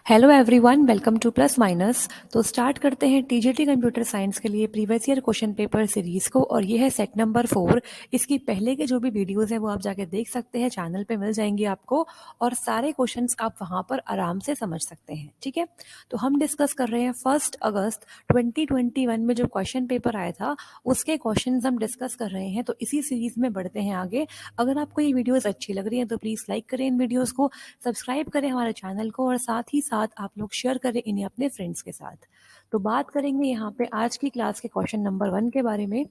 Hello everyone, welcome two plus minus. तो start करते हैं टीजीटी कंप्यूटर साइंस के लिए previous year question paper series को। और ये है सेट नंबर 4। इसकी पहले के जो भी वीडियोस हैं वो आप जाके देख सकते हैं, चैनल पे मिल जाएंगे आपको। और सारे क्वेश्चंस आप वहां पर आराम से समझ सकते हैं। ठीक है, तो हम डिस्कस कर रहे हैं 1 अगस्त 2021 में जो क्वेश्चन पेपर आया था उसके क्वेश्चन हम डिस्कस कर रहे हैं। तो इसी सीरीज में बढ़ते हैं आगे। अगर आपको ये वीडियोज अच्छी लग रही है तो प्लीज लाइक करें इन वीडियोज को, सब्सक्राइब करें हमारे चैनल को, और साथ ही साथ आप लोग शेयर करें इन्हें अपने फ्रेंड्स के साथ। तो बात करेंगे यहाँ पे आज की क्लास के क्वेश्चन नंबर 1 के बारे में।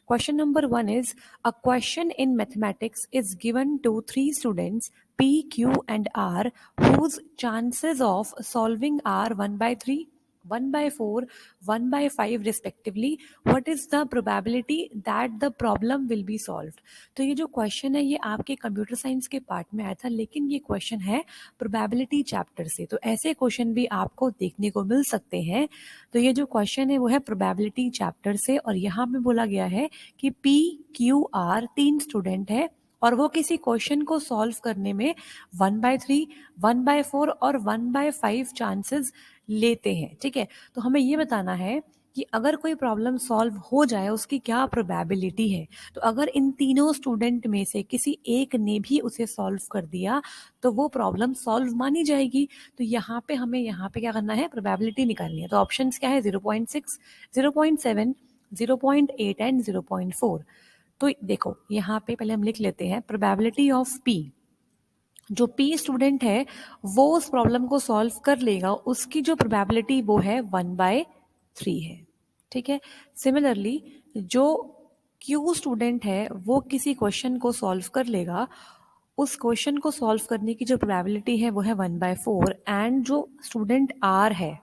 Question number 1 is a question in mathematics is given to 3 students P, Q and R whose chances of solving are 1/3, 1/4, 1/5 respectively. What is the probability that the problem will be solved? तो ये जो question है ये आपके computer science के part में आया था, लेकिन ये क्वेश्चन है प्रोबेबिलिटी चैप्टर से। तो ऐसे क्वेश्चन भी आपको देखने को मिल सकते हैं। तो ये जो क्वेश्चन है वो है प्रोबेबिलिटी चैप्टर से, और यहाँ पे बोला गया है कि P, Q, R 3 स्टूडेंट है और वो किसी क्वेश्चन को सॉल्व करने में 1/3, 1/4 और 1/5 चांसेस लेते हैं। ठीक है, तो हमें ये बताना है कि अगर कोई प्रॉब्लम सॉल्व हो जाए उसकी क्या प्रोबेबिलिटी है। तो अगर इन तीनों स्टूडेंट में से किसी एक ने भी उसे सॉल्व कर दिया तो वो प्रॉब्लम सॉल्व मानी जाएगी। तो यहाँ पे हमें यहाँ पे क्या करना है, प्रोबेबिलिटी निकालनी है। तो ऑप्शंस क्या है, 0.6, 0.7, 0.8 एंड 0.4। तो देखो यहाँ पे पहले हम लिख लेते हैं प्रोबेबिलिटी ऑफ पी। जो पी स्टूडेंट है वो उस प्रॉब्लम को सॉल्व कर लेगा, उसकी जो प्रोबेबिलिटी वो है 1/3 है। ठीक है, सिमिलरली जो क्यू स्टूडेंट है वो किसी क्वेश्चन को सॉल्व कर लेगा, उस क्वेश्चन को सॉल्व करने की जो प्रोबेबिलिटी है वो है 1/4। एंड जो स्टूडेंट आर है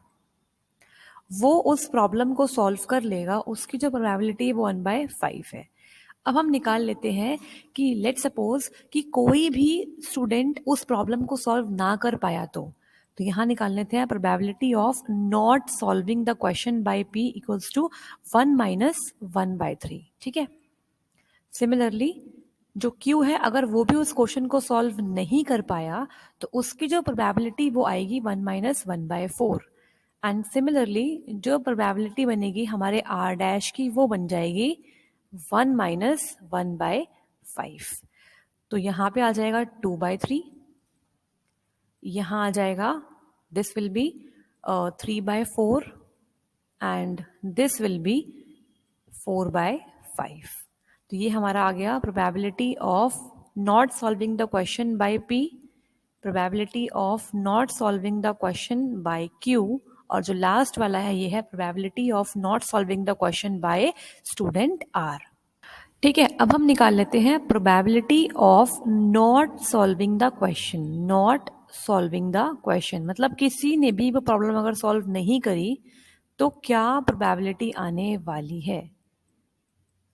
वो उस प्रॉब्लम को सॉल्व कर लेगा, उसकी जो प्रोबेबिलिटी है वो 1/5 है। अब हम निकाल लेते हैं कि लेट सपोज कि कोई भी स्टूडेंट उस प्रॉब्लम को सॉल्व ना कर पाया तो यहाँ निकाल लेते हैं probability of not solving the question by P equals to 1 - 1/3। ठीक है, सिमिलरली जो क्यू है अगर वो भी उस क्वेश्चन को सॉल्व नहीं कर पाया तो उसकी जो प्रोबेबिलिटी वो आएगी 1 - 1/4। एंड सिमिलरली जो प्रोबेबिलिटी बनेगी हमारे आर डैश की वो बन जाएगी 1 - 1/5। तो यहाँ पे आ जाएगा 2/3, यहाँ आ जाएगा this will be 3/4 and this will be 4/5। तो ये हमारा आ गया probability of not solving the question by P, probability of not solving the question by Q, और जो लास्ट वाला है ये है probability of not solving the question by student R. ठीक है, अब हम निकाल लेते हैं probability of not solving the question. Not solving the question मतलब किसी ने भी वो प्रॉब्लम अगर सॉल्व नहीं करी तो क्या प्रोबेबिलिटी आने वाली है।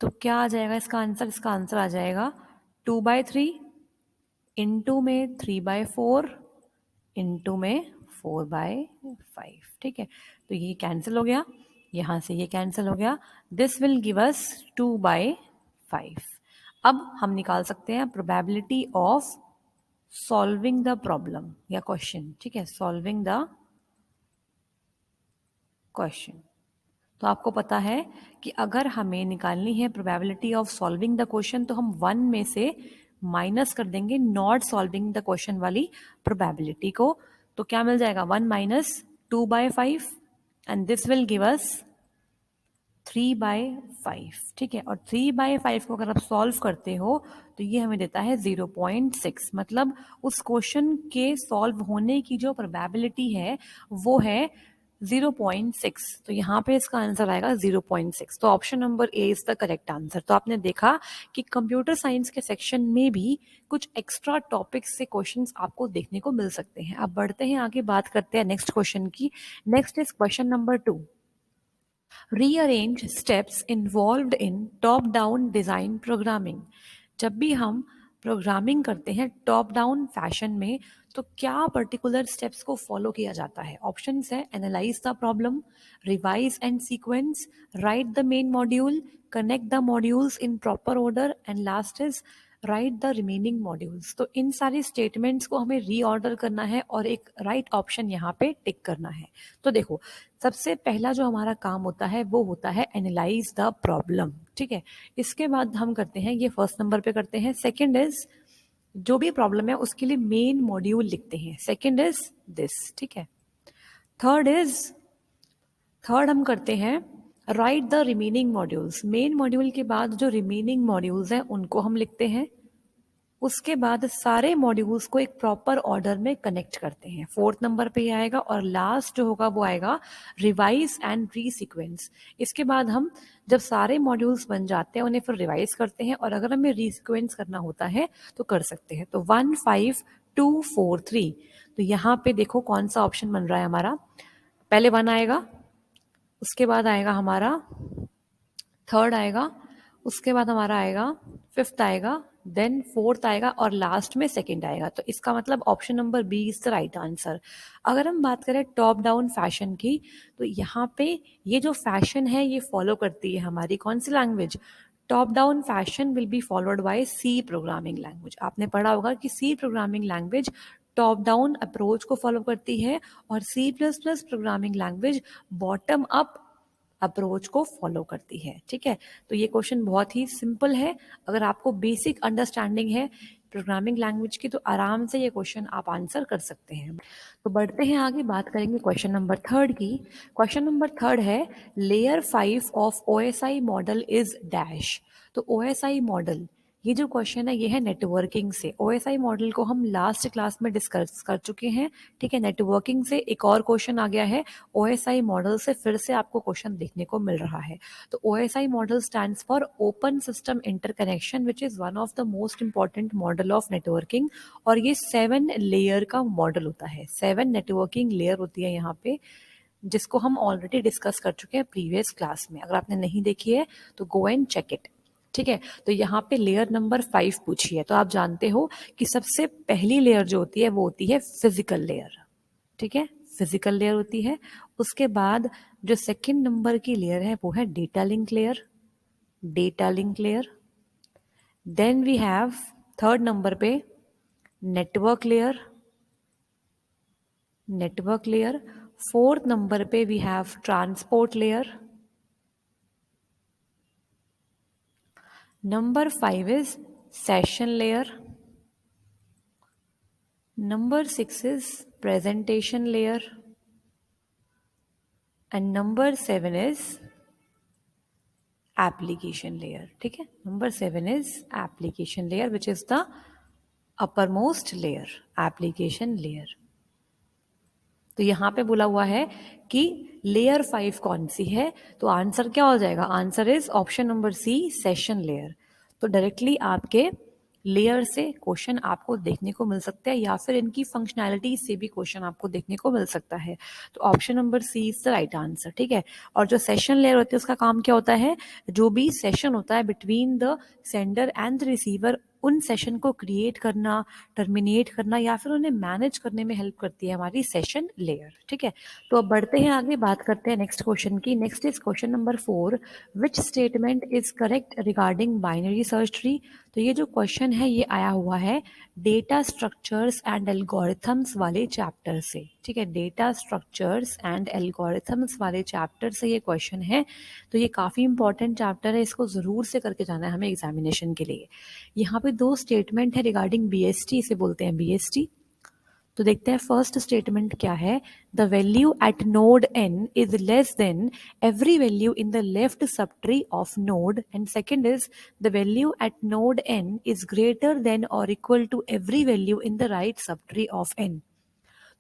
तो क्या आ जाएगा इसका आंसर, इसका आंसर आ जाएगा 2/3 इंटू में 3/4 इंटू में 4/5। ठीक है, तो ये कैंसिल हो गया, यहाँ से ये कैंसिल हो गया, दिस विल गिव अस 2/5। अब हम निकाल सकते हैं probability of solving the problem या क्वेश्चन। ठीक है, सॉल्विंग द क्वेश्चन। तो आपको पता है कि अगर हमें निकालनी है probability of solving the question तो हम 1 में से माइनस कर देंगे नॉट सॉल्विंग द क्वेश्चन वाली प्रोबेबिलिटी को। तो क्या मिल जाएगा, 1 - 2/5 and this will give us 3/5। ठीक है, और 3/5 को अगर आप सॉल्व करते हो तो ये हमें देता है 0.6। मतलब उस क्वेश्चन के सॉल्व होने की जो प्रोबेबिलिटी है वो है 0.6। तो यहाँ पे इसका आंसर आएगा 0.6। तो option number A is the correct answer. तो आपने देखा कि कंप्यूटर साइंस के सेक्शन में भी कुछ एक्स्ट्रा टॉपिक्स से क्वेश्चंस आपको देखने को मिल सकते हैं। अब बढ़ते हैं आगे, बात करते हैं नेक्स्ट क्वेश्चन की। Next is question number 2। Rearrange steps involved in top-down design programming। जब भी हम प्रोग्रामिंग करते हैं टॉप डाउन फैशन में तो क्या पर्टिकुलर स्टेप्स को फॉलो किया जाता है। ऑप्शंस है analyse the problem, revise and sequence, right the main module, connect the modules in proper order, and last is right the remaining modules. तो इन सारी स्टेटमेंट्स को हमें रीऑर्डर करना है और एक राइट ऑप्शन यहाँ पे टिक करना है। तो देखो, सबसे पहला जो हमारा काम होता है वो होता है एनालाइज द प्रॉब्लम, ठीक है। इसके बाद हम करते हैं, ये फर्स्ट नंबर पे करते हैं। सेकंड इज, जो भी प्रॉब्लम है उसके लिए मेन मॉड्यूल लिखते हैं। सेकंड इज दिस, ठीक है। थर्ड इज, थर्ड हम करते हैं right the remaining modules. Main module के बाद जो रिमेनिंग मॉड्यूल्स हैं उनको हम लिखते हैं। उसके बाद सारे मॉड्यूल्स को एक प्रॉपर ऑर्डर में कनेक्ट करते हैं। फोर्थ नंबर पे ये आएगा। और लास्ट जो होगा वो आएगा रिवाइज एंड रीसीक्वेंस। इसके बाद हम जब सारे मॉड्यूल्स बन जाते हैं उन्हें फिर रिवाइज करते हैं, और अगर हमें रीसीक्वेंस करना होता है तो कर सकते हैं। तो 1 5 2 4 3। तो यहाँ पे देखो कौन सा ऑप्शन बन रहा है हमारा। पहले 1 आएगा, उसके बाद आएगा हमारा थर्ड आएगा, उसके बाद हमारा आएगा फिफ्थ आएगा, देन फोर्थ आएगा और लास्ट में सेकंड आएगा। तो इसका मतलब option number B is the right answer. अगर हम बात करें टॉप डाउन फैशन की, तो यहाँ पे ये जो फैशन है ये फॉलो करती है हमारी कौन सी language. Top down fashion will be followed by C programming language. आपने पढ़ा होगा कि C programming language top down approach को फॉलो करती है और C plus plus programming language bottom up approach को फॉलो करती है, ठीक है। तो ये क्वेश्चन बहुत ही सिंपल है। अगर आपको बेसिक अंडरस्टैंडिंग है प्रोग्रामिंग लैंग्वेज की तो आराम से ये क्वेश्चन आप आंसर कर सकते हैं। तो बढ़ते हैं आगे, बात करेंगे क्वेश्चन नंबर थर्ड की। क्वेश्चन नंबर थर्ड है layer 5 of OSI model is dash. तो ओएसआई मॉडल, ये जो क्वेश्चन है ये है नेटवर्किंग से। ओएसआई मॉडल को हम लास्ट क्लास में डिस्कस कर चुके हैं, ठीक है। नेटवर्किंग से एक और क्वेश्चन आ गया है, ओएसआई मॉडल से फिर से आपको क्वेश्चन देखने को मिल रहा है। तो OSI model stands for open system interconnection which is one of the most important model of networking. और ये 7 लेयर का मॉडल होता है। 7 नेटवर्किंग लेयर होती है यहाँ पे, जिसको हम ऑलरेडी डिस्कस कर चुके हैं प्रीवियस क्लास में। अगर आपने नहीं देखी है तो गो एंड चेक इट, ठीक है। तो यहाँ पे लेयर नंबर 5 पूछी है। तो आप जानते हो कि सबसे पहली लेयर जो होती है वो होती है फिजिकल लेयर, ठीक है। फिजिकल लेयर होती है। उसके बाद जो सेकंड नंबर की लेयर है वो है data link layer, data link layer. Then we have third number पे network layer, network layer. Fourth number पे we have transport layer. Number 5 is session layer. Number 6 is presentation layer, and number 7 is application layer, ठीक है। Number 7 is application layer which is the uppermost layer, application layer। तो यहाँ पे बोला हुआ है कि लेयर 5 कौन सी है, तो आंसर क्या हो जाएगा। Answer is option number C, session layer. तो डायरेक्टली आपके लेयर से क्वेश्चन आपको देखने को मिल सकता है या फिर इनकी फंक्शनैलिटी से भी क्वेश्चन आपको देखने को मिल सकता है। तो option number C is the right answer, ठीक है। और जो सेशन लेयर होती है उसका काम क्या होता है, जो भी सेशन होता है between the sender and the receiver, उन सेशन को क्रिएट करना, टर्मिनेट करना या फिर उन्हें मैनेज करने में हेल्प करती है हमारी सेशन लेयर, ठीक है। तो अब बढ़ते हैं आगे, बात करते हैं नेक्स्ट क्वेश्चन की। Next is question number 4, which statement is correct regarding binary search tree. तो ये जो क्वेश्चन है ये आया हुआ है डेटा स्ट्रक्चर्स एंड एल्गोरिथम्स वाले चैप्टर से, ठीक है। डेटा स्ट्रक्चर्स एंड एल्गोरिथम्स वाले चैप्टर से ये क्वेश्चन है। तो ये काफ़ी इंपॉर्टेंट चैप्टर है, इसको ज़रूर से करके जाना है हमें एग्जामिनेशन के लिए। यहाँ पे 2 स्टेटमेंट है रिगार्डिंग बीएसटी, इसे बोलते हैं बीएसटी। तो देखते हैं फर्स्ट स्टेटमेंट क्या है। The value at node n is less than every value in the left sub tree of node, and second is the value at node n is greater than और equal to every value in the right sub tree of n।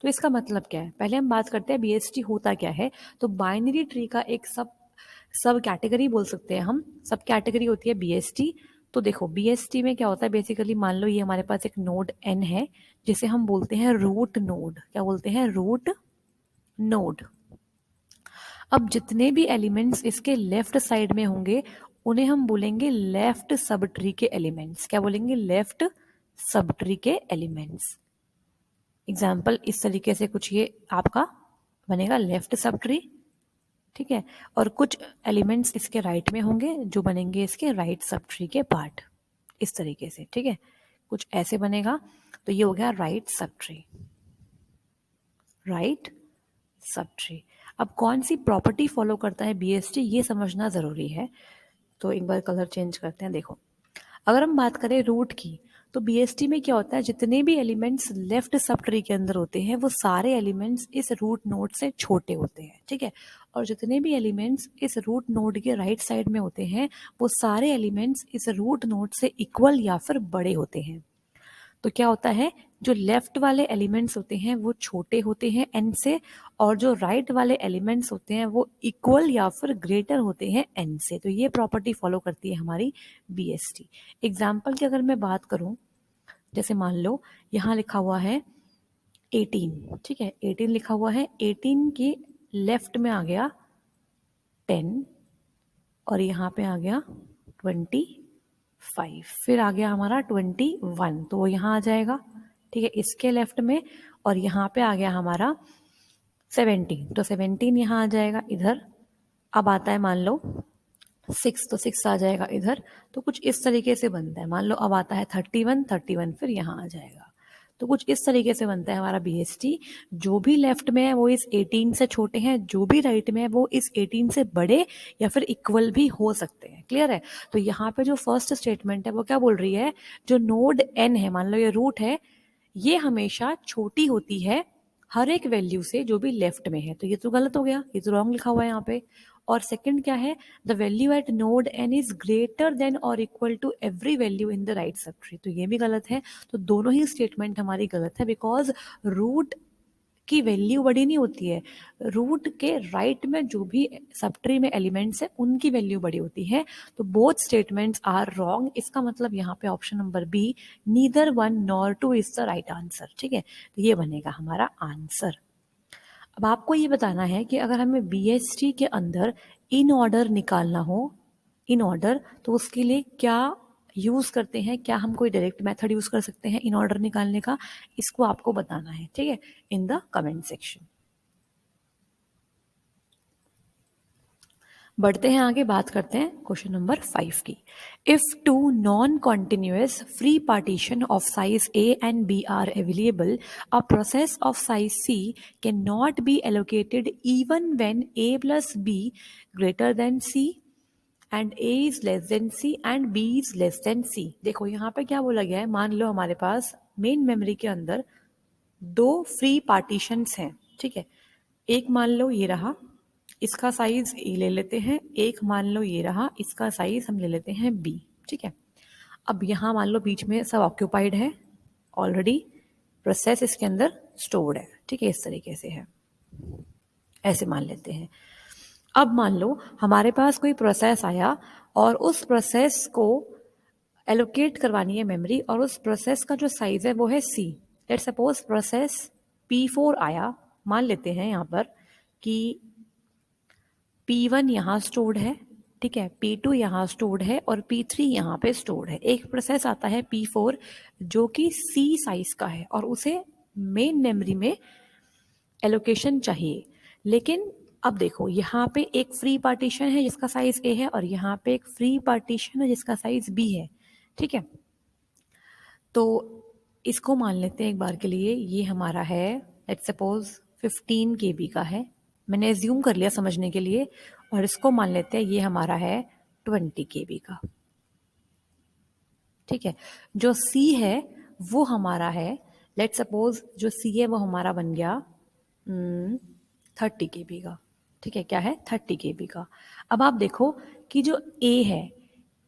तो इसका मतलब क्या है, पहले हम बात करते हैं बीएसटी होता क्या है। तो बाइनरी ट्री का एक सब कैटेगरी बोल सकते हैं हम, सब कैटेगरी होती है बीएसटी। तो देखो बीएसटी में क्या होता है, बेसिकली मान लो ये हमारे पास एक नोड n है जिसे हम बोलते हैं रूट नोड। क्या बोलते हैं, रूट नोड। अब जितने भी एलिमेंट्स इसके लेफ्ट साइड में होंगे उन्हें हम बोलेंगे लेफ्ट सब ट्री के एलिमेंट्स। क्या बोलेंगे, लेफ्ट सब ट्री के एलिमेंट्स। एग्जाम्पल इस तरीके से कुछ ये आपका बनेगा लेफ्ट सब ट्री, ठीक है। और कुछ एलिमेंट्स इसके राइट में होंगे जो बनेंगे इसके राइट सब ट्री के पार्ट। इस तरीके से, ठीक है, कुछ ऐसे बनेगा। तो ये हो गया right sub tree, right sub tree. अब कौन सी प्रॉपर्टी फॉलो करता है बीएसटी, ये समझना ज़रूरी है। तो एक बार कलर चेंज करते हैं। देखो, अगर हम बात करें रूट की, तो बीएसटी में क्या होता है, जितने भी एलिमेंट्स लेफ्ट सब ट्री के अंदर होते हैं वो सारे एलिमेंट्स इस रूट नोड से छोटे होते हैं, ठीक है, और जितने भी एलिमेंट्स इस रूट नोड के राइट साइड में होते हैं वो सारे एलिमेंट्स इस रूट नोड से इक्वल या फिर बड़े होते हैं। तो क्या होता है, जो लेफ्ट वाले एलिमेंट्स होते हैं वो छोटे होते हैं n से, और जो राइट वाले एलिमेंट्स होते हैं वो इक्वल या फिर ग्रेटर होते हैं n से। तो ये प्रॉपर्टी फॉलो करती है हमारी बीएसटी। एग्जाम्पल की अगर मैं बात करूं, जैसे मान लो यहाँ लिखा हुआ है 18, ठीक है, 18 लिखा हुआ है, 18 के लेफ्ट में आ गया 10 और यहाँ पे आ गया 25, फिर आ गया हमारा 21, तो वो यहाँ आ जाएगा, ठीक है, इसके लेफ्ट में, और यहाँ पे आ गया हमारा 17, तो 17 यहाँ आ जाएगा इधर। अब आता है मान लो 6, तो 6 आ जाएगा इधर। तो कुछ इस तरीके से बनता है। मान लो अब आता है 31, 31 फिर यहाँ आ जाएगा। तो कुछ इस तरीके से बनता है हमारा बीएसटी। जो भी लेफ्ट में है वो इस 18 से छोटे हैं, जो भी राइट में है वो इस 18 से बड़े या फिर इक्वल भी हो सकते हैं। क्लियर है? तो यहाँ पे जो फर्स्ट स्टेटमेंट है वो क्या बोल रही है, जो नोड n है, मान लो ये रूट है, ये हमेशा छोटी होती है हर एक वैल्यू से जो भी लेफ्ट में है। तो ये तो गलत हो गया, ये तो रॉन्ग लिखा हुआ है यहाँ पे। और सेकंड क्या है, the value at node n is greater than और equal to every value in the right sub tree, तो ये भी गलत है। तो दोनों ही स्टेटमेंट हमारी गलत है, बिकॉज रूट की वैल्यू बड़ी नहीं होती है, रूट के राइट में जो भी सब ट्री में एलिमेंट्स है उनकी वैल्यू बड़ी होती है। तो बोथ स्टेटमेंट्स आर रॉन्ग। इसका मतलब यहाँ पे option number B, neither one nor two is the right answer, ठीक है, तो ये बनेगा हमारा आंसर। अब आपको ये बताना है कि अगर हमें बीएसटी के अंदर इन ऑर्डर निकालना हो, इन ऑर्डर, तो उसके लिए क्या यूज करते हैं, क्या हम कोई डायरेक्ट मेथड यूज कर सकते हैं इन ऑर्डर निकालने का, इसको आपको बताना है, ठीक है, इन द कमेंट सेक्शन। बढ़ते हैं आगे, बात करते हैं क्वेश्चन नंबर 5 की। If two non continuous free partition of size A and B are available, a process of size C cannot be allocated even when A plus B greater than C and A is less than C and B is less than C। देखो यहाँ पे क्या बोला गया है, मान लो हमारे पास main memory के अंदर दो फ्री पार्टीशंस हैं, ठीक है, एक मान लो ये रहा, इसका साइज ए ले लेते हैं, एक मान लो ये रहा, इसका साइज हम ले लेते हैं बी, ठीक है। अब यहाँ मान लो बीच में सब ऑक्यूपाइड है, ऑलरेडी प्रोसेस इसके अंदर स्टोर्ड है, ठीक है, इस तरीके से है, ऐसे मान लेते हैं। अब मान लो हमारे पास कोई प्रोसेस आया और उस प्रोसेस को एलोकेट करवानी है मेमोरी, और उस प्रोसेस का जो साइज है वो है सी। लेट्स सपोज प्रोसेस P4 आया, मान लेते हैं यहाँ पर कि P1 यहाँ स्टोर्ड है, ठीक है, P2 यहाँ स्टोर्ड है और P3 यहाँ पे स्टोर्ड है। एक प्रोसेस आता है P4 जो कि C साइज का है और उसे मेन मेमोरी में एलोकेशन चाहिए। लेकिन अब देखो यहाँ पे एक फ्री पार्टीशन है जिसका साइज A है और यहाँ पे एक फ्री पार्टीशन है जिसका साइज B है, ठीक है। तो इसको मान लेते हैं एक बार के लिए, ये हमारा है लेट्स सपोज 15 KB का है, मैंने एज्यूम कर लिया समझने के लिए, और इसको मान लेते हैं ये हमारा है 20 KB का, ठीक है। जो C है वो हमारा है, लेट्स सपोज जो C है वो हमारा बन गया 30 KB का, ठीक है, क्या है 30 KB का। अब आप देखो कि जो A है,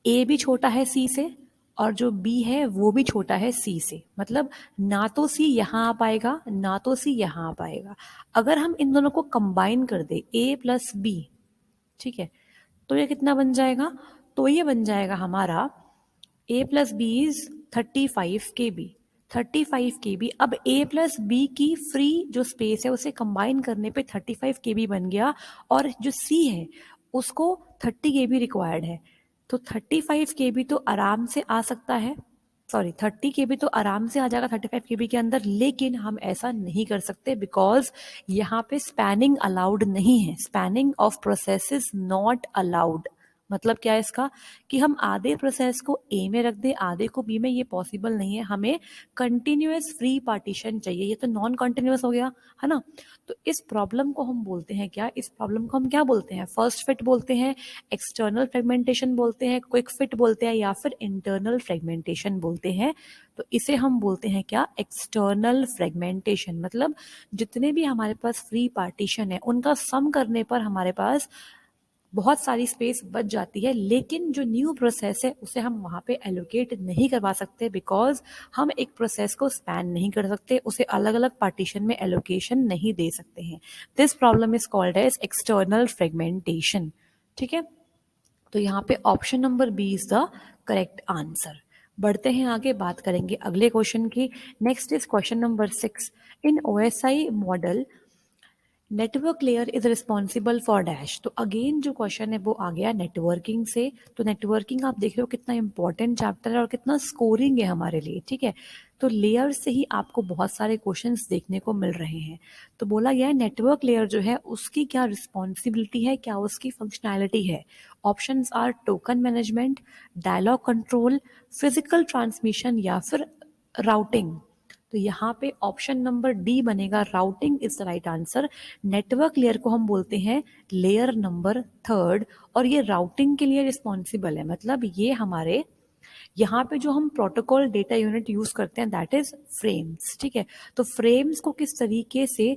A भी छोटा है C से और जो B है वो भी छोटा है C से, मतलब ना तो C यहाँ आ पाएगा ना तो C यहाँ आ पाएगा। अगर हम इन दोनों को कंबाइन कर दे A प्लस B, ठीक है, तो ये कितना बन जाएगा, तो ये बन जाएगा हमारा A plus B is 35 KB, 35 KB। अब A प्लस बी की फ्री जो स्पेस है उसे कंबाइन करने पे 35 KB बन गया, और जो C है उसको 30 KB रिक्वायर्ड है। तो 35 KB तो आराम से आ सकता है, सॉरी 30 KB तो आराम से आ जाएगा 35 KB के अंदर, लेकिन हम ऐसा नहीं कर सकते बिकॉज यहाँ पे स्पैनिंग अलाउड नहीं है, spanning of process is not allowed. मतलब क्या है इसका कि हम आधे प्रोसेस को ए में रख दें, आधे को बी में, ये पॉसिबल नहीं है। हमें कंटिन्यूअस फ्री पार्टीशन चाहिए। ये तो नॉन कंटिन्यूअस हो गया, है ना। तो इस प्रॉब्लम को हम बोलते हैं क्या, इस प्रॉब्लम को हम क्या बोलते हैं, फर्स्ट फिट बोलते हैं, एक्सटर्नल फ्रेगमेंटेशन बोलते हैं, क्विक फिट बोलते हैं, या फिर इंटरनल फ्रेगमेंटेशन बोलते हैं। तो इसे हम बोलते हैं क्या, एक्सटर्नल फ्रेगमेंटेशन। मतलब जितने भी हमारे पास फ्री पार्टीशन है उनका सम करने पर हमारे पास बहुत सारी स्पेस बच जाती है, लेकिन जो न्यू प्रोसेस है उसे हम वहां पे एलोकेट नहीं करवा सकते, बिकॉज हम एक प्रोसेस को स्पैन नहीं कर सकते, उसे अलग अलग पार्टीशन में एलोकेशन नहीं दे सकते हैं। This problem is called as external fragmentation. ठीक है, तो यहाँ पे option number B is the correct answer. बढ़ते हैं आगे, बात करेंगे अगले क्वेश्चन की। Next is question number 6। In OSI model network layer is responsible for dash. तो अगेन जो क्वेश्चन है वो आ गया नेटवर्किंग से। तो नेटवर्किंग आप देख रहे हो कितना इंपॉर्टेंट चैप्टर है और कितना स्कोरिंग है हमारे लिए। ठीक है, तो लेयर से ही आपको बहुत सारे क्वेश्चंस देखने को मिल रहे हैं। तो बोला गया है नेटवर्क लेयर जो है उसकी क्या रिस्पॉन्सिबिलिटी है, क्या उसकी फंक्शनैलिटी है। Options are token management, dialogue control, physical transmission, या फिर राउटिंग। तो यहाँ पे ऑप्शन नंबर डी बनेगा, routing is the right answer. Network layer को हम बोलते हैं लेयर नंबर 3, और ये राउटिंग के लिए रिस्पॉन्सिबल है। मतलब ये हमारे यहाँ पे जो हम प्रोटोकॉल डेटा यूनिट यूज करते हैं दैट इज फ्रेम्स। ठीक है, तो फ्रेम्स को किस तरीके से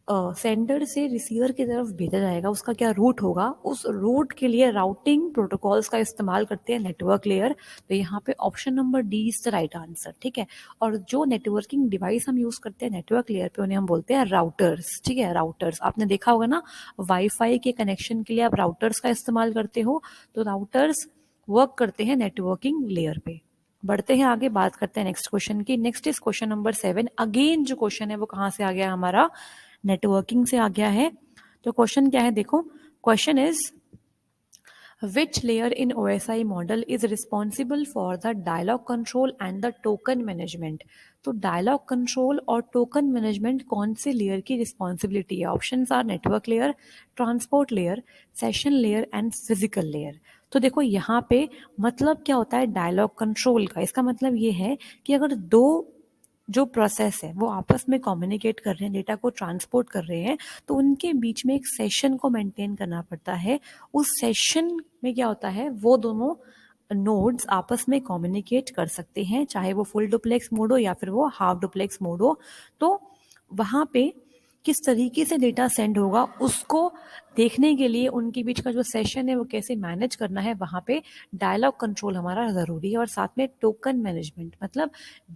सेंडर से रिसीवर की तरफ भेजा जाएगा, उसका क्या रूट होगा, उस रूट के लिए राउटिंग प्रोटोकॉल्स का इस्तेमाल करते हैं नेटवर्क लेयर। तो यहाँ पे option number D is the right answer. ठीक है, और जो नेटवर्किंग डिवाइस हम यूज करते हैं नेटवर्क लेयर पे उन्हें हम बोलते हैं राउटर्स। ठीक है, राउटर्स आपने देखा होगा ना, वाईफाई के कनेक्शन के लिए आप राउटर्स का इस्तेमाल करते हो। तो राउटर्स वर्क करते हैं नेटवर्किंग लेयर पे। बढ़ते हैं आगे, बात करते हैं नेक्स्ट क्वेश्चन की। Next is question number 7। Again जो क्वेश्चन है वो कहाँ से आ गया हमारा, नेटवर्किंग से आ गया है। तो क्वेश्चन क्या है देखो, question is which layer in OSI model is responsible for the dialog control and the token management। तो डायलॉग कंट्रोल और टोकन मैनेजमेंट कौन से लेयर की रिस्पॉन्सिबिलिटी है। Options are network layer, transport layer, session layer and physical layer. तो देखो यहाँ पे मतलब क्या होता है डायलॉग कंट्रोल का, इसका मतलब ये है कि अगर दो जो प्रोसेस है वो आपस में कम्युनिकेट कर रहे हैं, डेटा को ट्रांसपोर्ट कर रहे हैं, तो उनके बीच में एक सेशन को मेंटेन करना पड़ता है। उस सेशन में क्या होता है, वो दोनों नोड्स आपस में कम्युनिकेट कर सकते हैं, चाहे वो फुल डुप्लेक्स मोड हो या फिर वो हाफ डुप्लेक्स मोड हो। तो वहाँ पे किस तरीके से डेटा सेंड होगा उसको देखने के लिए उनके बीच का जो सेशन है वो कैसे मैनेज करना है, वहाँ पे डायलॉग कंट्रोल हमारा ज़रूरी है। और साथ में टोकन मैनेजमेंट, मतलब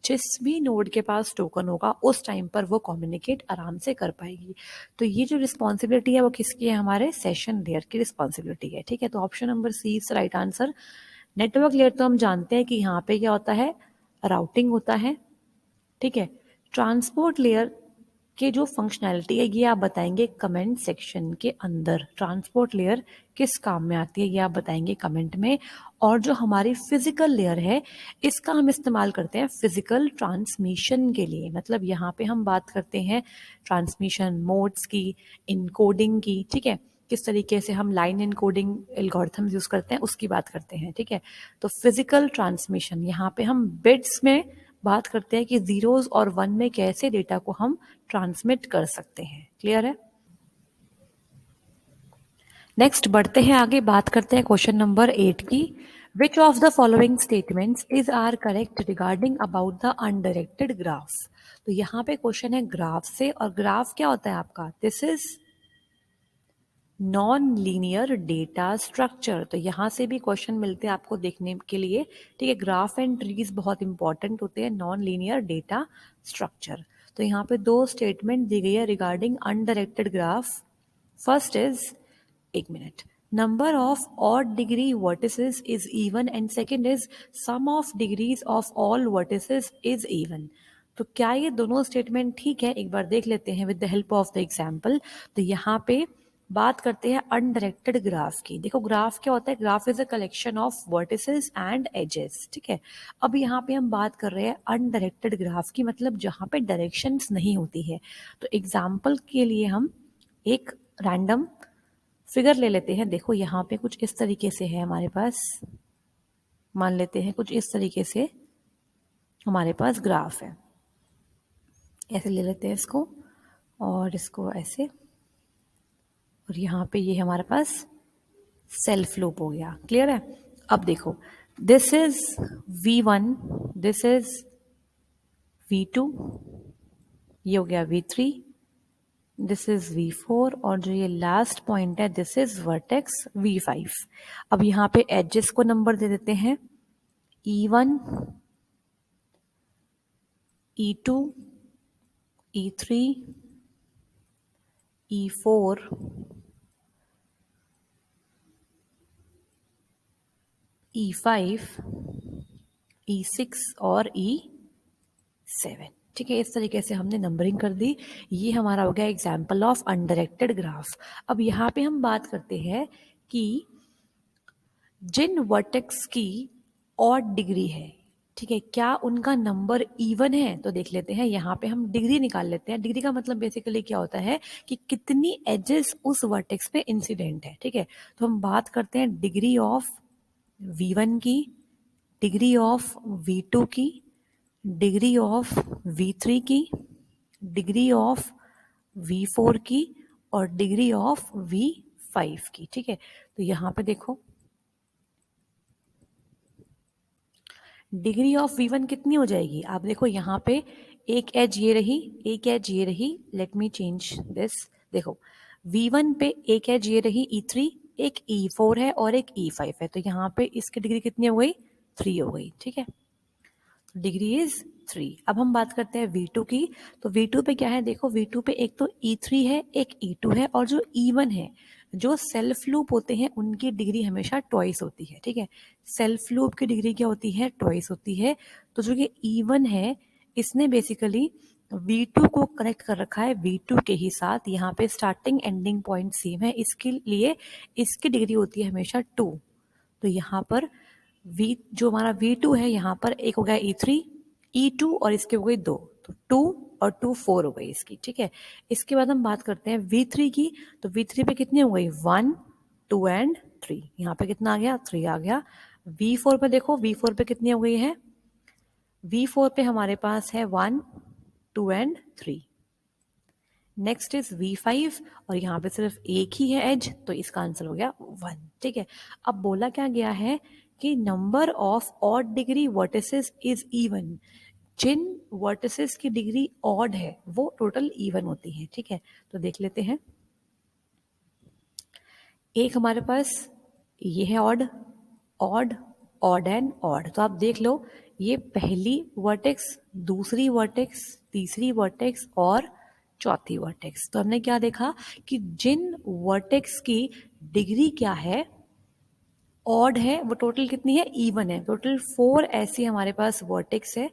जिस भी नोड के पास टोकन होगा उस टाइम पर वो कम्युनिकेट आराम से कर पाएगी। तो ये जो रिस्पॉन्सिबिलिटी है वो किसकी है, हमारे सेशन लेयर की रिस्पॉन्सिबिलिटी है। ठीक है, तो option number C is right answer. Network layer तो हम जानते हैं कि यहाँ पे क्या होता है, राउटिंग होता है। ठीक है, ट्रांसपोर्ट लेयर के जो फंक्शनैलिटी है ये आप बताएंगे कमेंट सेक्शन के अंदर। ट्रांसपोर्ट लेयर किस काम में आती है ये आप बताएंगे कमेंट में। और जो हमारी फिजिकल लेयर है इसका हम इस्तेमाल करते हैं फिजिकल ट्रांसमिशन के लिए। मतलब यहाँ पे हम बात करते हैं ट्रांसमिशन मोड्स की, इनकोडिंग की। ठीक है, किस तरीके से हम लाइन इनकोडिंग एल्गोरिथम्स यूज करते हैं उसकी बात करते हैं। ठीक है, तो फिजिकल ट्रांसमिशन यहाँ पे हम बिट्स में बात करते हैं कि जीरोज और वन में कैसे डेटा को हम ट्रांसमिट कर सकते हैं। क्लियर है। नेक्स्ट बढ़ते हैं आगे, बात करते हैं क्वेश्चन नंबर 8 की। Which of the following statements is are correct regarding about the undirected graph. तो यहाँ पे क्वेश्चन है ग्राफ से, और ग्राफ क्या होता है आपका, this is non linear data structure. तो यहाँ से भी क्वेश्चन मिलते हैं आपको देखने के लिए। ठीक है, ग्राफ एंड ट्रीज बहुत इंपॉर्टेंट होते हैं नॉन लीनियर डेटा स्ट्रक्चर। तो यहाँ पे दो स्टेटमेंट दी गई है regarding undirected graph. First is, एक मिनट, number of odd degree vertices is even, and second is sum of degrees of all vertices is even. तो क्या ये दोनों स्टेटमेंट ठीक है, एक बार देख लेते हैं with the help of the example. तो यहाँ पे बात करते हैं अनडायरेक्टेड ग्राफ की। देखो ग्राफ क्या होता है, graph is a collection of vertices and edges. ठीक है, अब यहाँ पे हम बात कर रहे हैं अनडायरेक्टेड ग्राफ की, मतलब जहाँ पे डायरेक्शंस नहीं होती है। तो एग्जाम्पल के लिए हम एक रैंडम फिगर ले लेते हैं। देखो यहाँ पे कुछ इस तरीके से है हमारे पास, मान लेते हैं कुछ इस तरीके से हमारे पास ग्राफ है। ऐसे ले लेते हैं इसको और इसको ऐसे, और यहाँ पे ये हमारे पास सेल्फ लूप हो गया। क्लियर है? अब देखो, this is V1, this is V2, ये हो गया V3, दिस इज V4, और जो ये लास्ट पॉइंट है दिस इज वर्टेक्स V5। अब यहाँ पे एजेस को नंबर दे देते हैं E1, E2, E3, E4, E5, E6 और E7। ठीक है, इस तरीके से हमने नंबरिंग कर दी। ये हमारा हो गया एग्जाम्पल ऑफ अनडायरेक्टेड ग्राफ। अब यहाँ पे हम बात करते हैं कि जिन वर्टेक्स की ऑड डिग्री है, ठीक है, क्या उनका नंबर इवन है? तो देख लेते हैं, यहाँ पे हम डिग्री निकाल लेते हैं। डिग्री का मतलब बेसिकली क्या होता है कि कितनी एजेस उस वर्टेक्स पे इंसिडेंट है। ठीक है, तो हम बात करते हैं डिग्री ऑफ V1 की, डिग्री ऑफ V2 की, डिग्री ऑफ V3 की, डिग्री ऑफ V4 की, और डिग्री ऑफ V5 की। ठीक है, तो यहाँ पे देखो डिग्री ऑफ V1 कितनी हो जाएगी? आप देखो यहाँ पे एक एज ये रही, एक एज ये रही। Let me change this. देखो V1 पे एक एज ये रही E3, एक E4 है और एक E5 है, तो यहाँ पे इसकी डिग्री कितनी हो गई? 3 हो गई। ठीक है, डिग्री इज 3। अब हम बात करते हैं V2 की। तो V2 पे क्या है? देखो V2 पे एक तो E3 है, एक E2 है, और जो E1 है, जो सेल्फ लूप होते हैं उनकी डिग्री हमेशा ट्वाइस होती है। ठीक है, सेल्फ लूप की डिग्री क्या होती है? ट्वाइस होती है। तो जो ये E1 है, इसने बेसिकली V2 को कनेक्ट कर रखा है V2 के ही साथ। यहाँ पे स्टार्टिंग एंडिंग पॉइंट सेम है, इसके लिए इसकी डिग्री होती है हमेशा 2। तो यहाँ पर जो हमारा V2 है, यहाँ पर एक हो गया E3, E2 और इसके हो गई 2, तो 2 और 2 4 हो गई इसकी। ठीक है, इसके बाद हम बात करते हैं V3 की। तो V3 पे कितनी हो गई? 1, 2 एंड 3। यहाँ पे कितना आ गया? 3 आ गया। V4 पे देखो, V4 पे कितनी हो गई है? V4 पे हमारे पास है 1, 2 एंड 3। नेक्स्ट इज V5, और यहाँ पे सिर्फ एक ही है एज, तो इसका आंसर हो गया 1। ठीक है, अब बोला क्या गया है कि number of odd degree vertices is even. जिन वर्टिसेस की डिग्री ऑड है वो टोटल इवन होती है। ठीक है, तो देख लेते हैं। एक हमारे पास ये है odd, odd, odd and odd. तो आप देख लो, ये पहली वर्टेक्स, दूसरी वर्टेक्स, तीसरी वर्टेक्स और चौथी वर्टेक्स। तो हमने क्या देखा कि जिन वर्टेक्स की डिग्री क्या है? ऑड है, वो टोटल कितनी है? इवन है। टोटल 4 ऐसी हमारे पास वर्टेक्स है,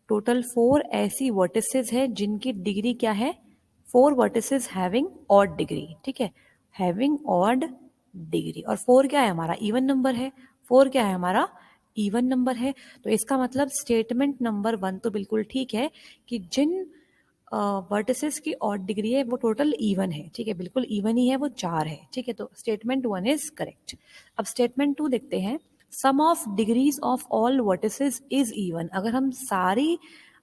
टोटल 4 ऐसी वर्टिसेस है जिनकी डिग्री क्या है? 4 वर्टिसेस हैविंग ऑड डिग्री। ठीक है, हैविंग ऑड डिग्री, और 4 क्या है? हमारा इवन नंबर है। 4 क्या है? हमारा इवन नंबर है। तो इसका मतलब स्टेटमेंट नंबर 1 तो बिल्कुल ठीक है कि जिन वर्टिसेस की ऑड डिग्री है वो टोटल इवन है। ठीक है, बिल्कुल इवन ही है, वो 4 है। ठीक है, तो स्टेटमेंट 1 इज करेक्ट। अब स्टेटमेंट 2 देखते हैं। Sum of degrees of all vertices is even. अगर हम सारी